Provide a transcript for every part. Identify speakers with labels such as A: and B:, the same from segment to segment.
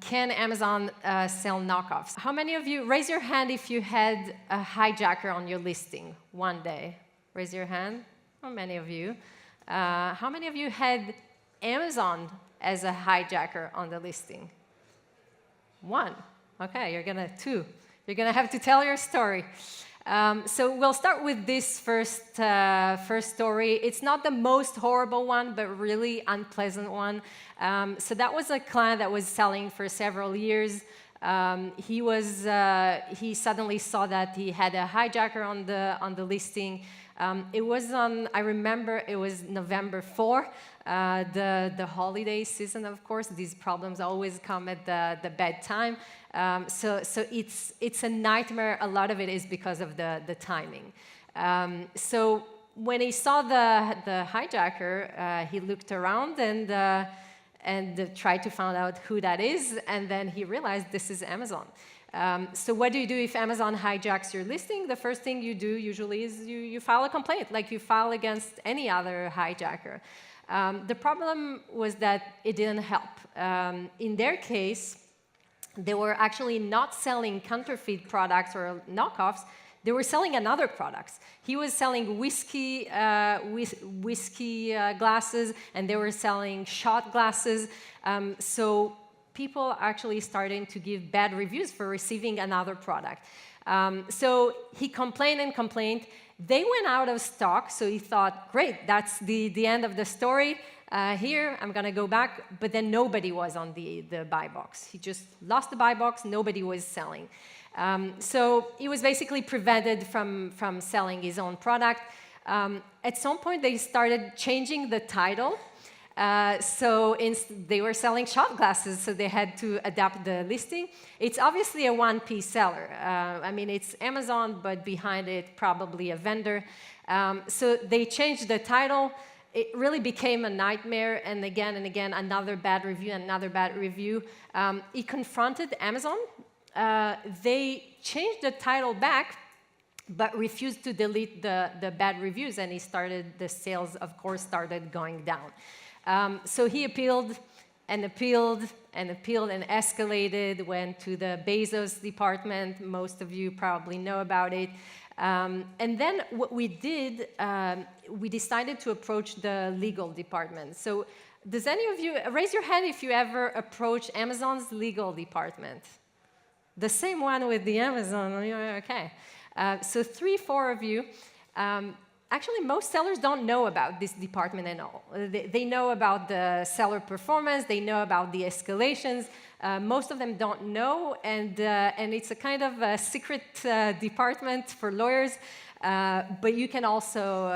A: can Amazon sell knockoffs? How many of you, raise your hand if you had a hijacker on your listing one day? Raise your hand. How many of you? How many of you had Amazon as a hijacker on the listing? One. Okay, you're gonna two. You're gonna have to tell your story. So we'll start with this first story. It's not the most horrible one, but really unpleasant one. So that was a client that was selling for several years. He suddenly saw that he had a hijacker on the listing. It was on, I remember it was November 4, the holiday season, of course. These problems always come at the bad time. So it's a nightmare. A lot of it is because of the timing. So when he saw the hijacker, he looked around and tried to find out who that is, and then he realized this is Amazon. So what do you do if Amazon hijacks your listing? The first thing you do usually is you file a complaint, like you file against any other hijacker. The problem was that it didn't help. In their case, they were actually not selling counterfeit products or knockoffs. They were selling another products. He was selling whiskey glasses, and they were selling shot glasses. So people actually starting to give bad reviews for receiving another product. So he complained and complained. They went out of stock, so he thought, great, that's the end of the story. Here, I'm going to go back, but then nobody was on the buy box. He just lost the buy box, nobody was selling. So he was basically prevented from selling his own product. At some point, they started changing the title. They were selling shot glasses, so they had to adapt the listing. It's obviously a one-piece seller. I mean, it's Amazon, but behind it, probably a vendor. So they changed the title. It really became a nightmare, and again, another bad review, another bad review. He confronted Amazon. They changed the title back, but refused to delete the bad reviews, and the sales, of course, started going down. So he appealed and appealed and appealed and escalated, went to the Bezos department. Most of you probably know about it. And then what we did, we decided to approach the legal department. So does any of you, raise your hand if you ever approached Amazon's legal department? The same one with the Amazon, okay. So 3, 4 of you. Actually, most sellers don't know about this department at all. They know about the seller performance, they know about the escalations. Most of them don't know, and it's a kind of a secret department for lawyers. But you can also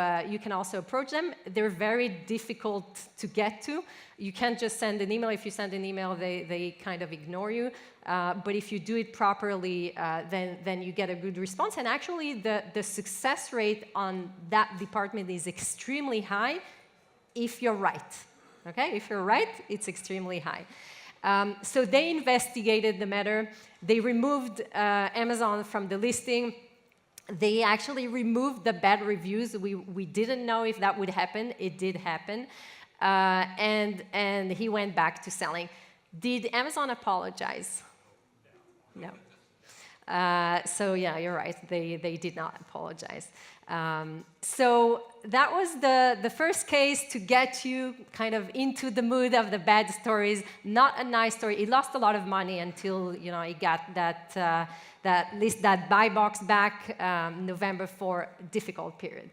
A: approach them. They're very difficult to get to. You can't just send an email. If you send an email, they kind of ignore you. But if you do it properly, then you get a good response. And actually, the success rate on that department is extremely high if you're right. Okay? If you're right, it's extremely high. So they investigated the matter. They removed Amazon from the listing. They actually removed the bad reviews. We didn't know if that would happen. It did happen. And he went back to selling. Did Amazon apologize? No. So yeah, you're right. They did not apologize. So that was the first case to get you kind of into the mood of the bad stories. Not a nice story. He lost a lot of money until he got that buy box back. November 4, difficult period.